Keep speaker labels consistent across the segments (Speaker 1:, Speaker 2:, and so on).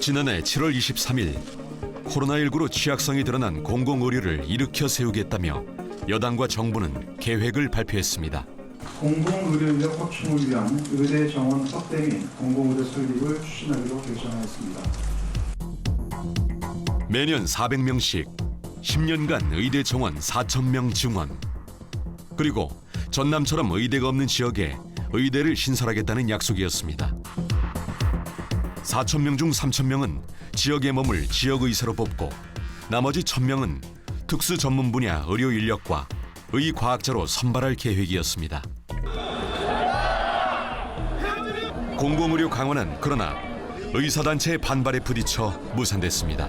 Speaker 1: 지난해 7월 23일 코로나19로 취약성이 드러난 공공의료를 일으켜 세우겠다며 여당과 정부는 계획을 발표했습니다.
Speaker 2: 공공의료 인력 확충을 위한 의대 정원 확대 및 공공의료 설립을 추진하기로 결정하였습니다.
Speaker 1: 매년 400명씩 10년간 의대 정원 4,000명 증원. 그리고 전남처럼 의대가 없는 지역에 의대를 신설하겠다는 약속이었습니다. 4,000명 중 3,000명은 지역에 머물 지역의사로 뽑고 나머지 1,000명은 특수 전문 분야 의료 인력과 의과학자로 선발할 계획이었습니다. 공공의료 강화는 그러나 의사단체의 반발에 부딪혀 무산됐습니다.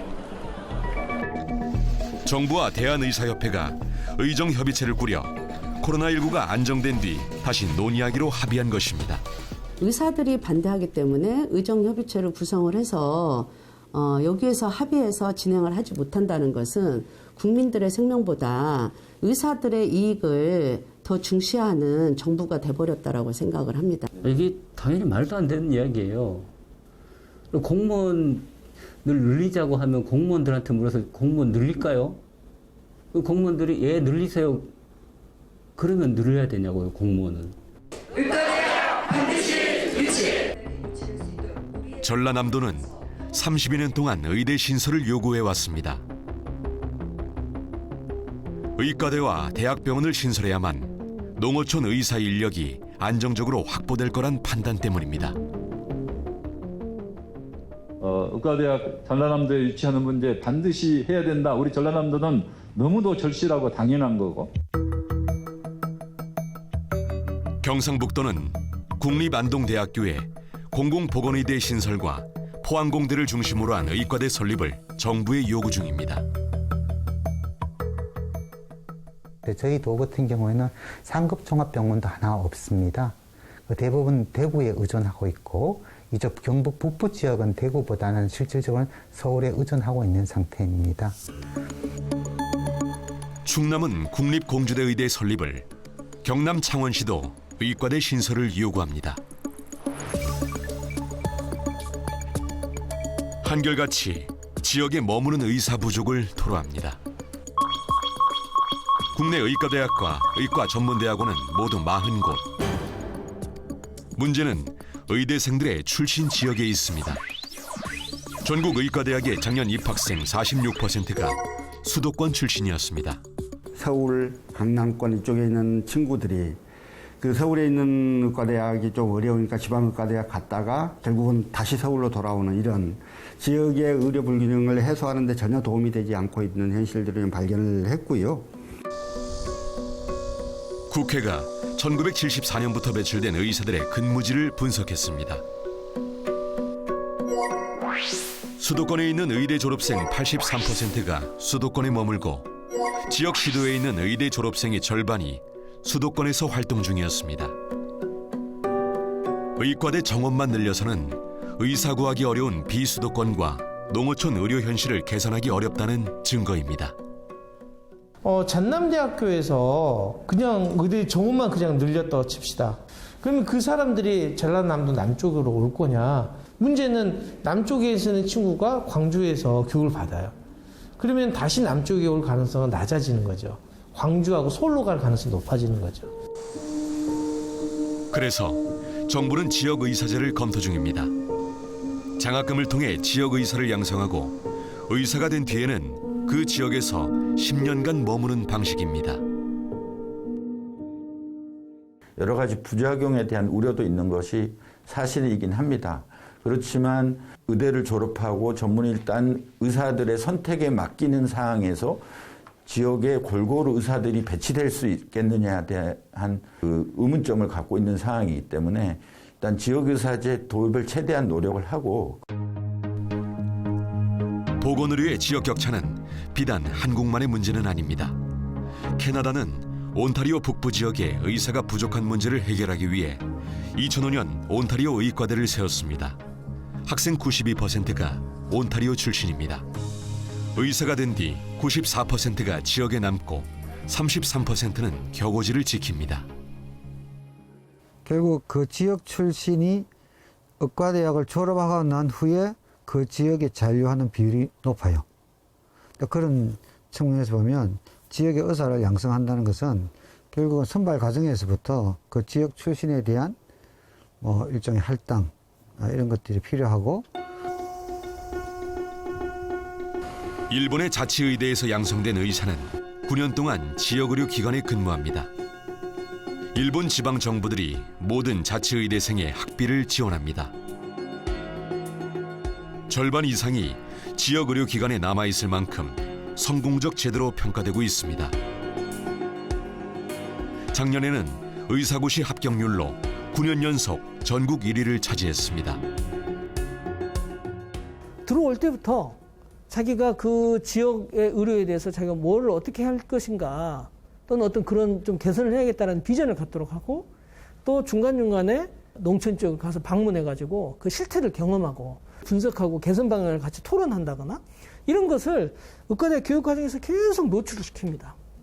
Speaker 1: 정부와 대한의사협회가 의정협의체를 꾸려 코로나19가 안정된 뒤 다시 논의하기로 합의한 것입니다.
Speaker 3: 의사들이 반대하기 때문에 의정협의체를 구성을 해서 여기에서 합의해서 진행을 하지 못한다는 것은 국민들의 생명보다 의사들의 이익을 더 중시하는 정부가 돼버렸다라고 생각을 합니다.
Speaker 4: 이게 당연히 말도 안 되는 이야기예요. 공무원을 늘리자고 하면 공무원들한테 물어서 공무원 늘릴까요? 공무원들이 예 늘리세요. 그러면 늘려야 되냐고요, 공무원은.
Speaker 1: 전라남도는 32년 동안 의대 신설을 요구해 왔습니다. 의과대와 대학병원을 신설해야만 농어촌 의사 인력이 안정적으로 확보될 거란 판단 때문입니다.
Speaker 5: 의과대학 전라남도에 위치하는 문제 반드시 해야 된다. 우리 전라남도는 너무도 절실하고 당연한 거고.
Speaker 1: 경상북도는 국립안동대학교에 공공보건의대 신설과 포항공대를 중심으로 한 의과대 설립을 정부에 요구 중입니다.
Speaker 6: 저희 도 같은 경우에는 상급 종합병원도 하나 없습니다. 대부분 대구에 의존하고 있고 이쪽 경북 북부 지역은 대구보다는 실질적으로 서울에 의존하고 있는 상태입니다.
Speaker 1: 충남은 국립공주대의대 설립을, 경남 창원시도 의과대 신설을 요구합니다. 한결같이 지역에 머무는 의사 부족을 토로합니다. 국내 의과대학과 의과전문대학원은 모두 40곳. 문제는 의대생들의 출신 지역에 있습니다. 전국 의과대학의 작년 입학생 46%가 수도권 출신이었습니다.
Speaker 7: 서울, 강남권 이쪽에 있는 친구들이 그 서울에 있는 의과대학이 좀 어려우니까 지방의과대학 갔다가 결국은 다시 서울로 돌아오는 이런 지역의 의료 불균형을 해소하는 데 전혀 도움이 되지 않고 있는 현실들을 발견을 했고요.
Speaker 1: 국회가 1974년부터 배출된 의사들의 근무지를 분석했습니다. 수도권에 있는 의대 졸업생 83%가 수도권에 머물고 지역 시도에 있는 의대 졸업생의 절반이 수도권에서 활동 중이었습니다. 의과대 정원만 늘려서는 의사 구하기 어려운 비수도권과 농어촌 의료 현실을 개선하기 어렵다는 증거입니다.
Speaker 8: 전남대학교에서 그냥 의대 정원만 그냥 늘렸다고 칩시다. 그러면 그 사람들이 전라남도 남쪽으로 올 거냐? 문제는 남쪽에 있는 친구가 광주에서 교육을 받아요. 그러면 다시 남쪽에 올 가능성은 낮아지는 거죠. 광주하고 서울로 갈 가능성이 높아지는 거죠.
Speaker 1: 그래서 정부는 지역의사제를 검토 중입니다. 장학금을 통해 지역의사를 양성하고 의사가 된 뒤에는 그 지역에서 10년간 머무는 방식입니다.
Speaker 9: 여러 가지 부작용에 대한 우려도 있는 것이 사실이긴 합니다. 그렇지만 의대를 졸업하고 전문의를 딴 의사들의 선택에 맡기는 상황에서 지역에 골고루 의사들이 배치될 수 있겠느냐에 대한 그 의문점을 갖고 있는 상황이기 때문에 일단 지역의사제 도입을 최대한 노력을 하고.
Speaker 1: 보건의료의 지역 격차는 비단 한국만의 문제는 아닙니다. 캐나다는 온타리오 북부 지역에 의사가 부족한 문제를 해결하기 위해 2005년 온타리오 의과대를 세웠습니다. 학생 92%가 온타리오 출신입니다. 의사가 된 뒤 94%가 지역에 남고 33%는 격오지를 지킵니다.
Speaker 6: 결국 그 지역 출신이 의과대학을 졸업하고 난 후에
Speaker 10: 그 지역에 잔류하는 비율이 높아요. 그런 측면에서 보면 지역의 의사를 양성한다는 것은 결국은 선발 과정에서부터 그 지역 출신에 대한 일종의 할당 이런 것들이 필요하고,
Speaker 1: 일본의 자치의대에서 양성된 의사는 9년 동안 지역의료기관에 근무합니다. 일본 지방정부들이 모든 자치의대생의 학비를 지원합니다. 절반 이상이 지역의료기관에 남아있을 만큼 성공적 제도로 평가되고 있습니다. 작년에는 의사고시 합격률로 9년 연속 전국 1위를 차지했습니다.
Speaker 11: 들어올 때부터 자기가 그 지역의 의료에 대해서 자기가 뭘 어떻게 할 것인가, 또는 어떤 그런 좀 개선을 해야겠다는 비전을 갖도록 하고, 또 중간중간에 농촌 쪽을 가서 방문해가지고 그 실태를 경험하고 분석하고 개선 방향을 같이 토론한다거나 이런 것을 의과대 교육과정에서 계속 노출을 시킵니다.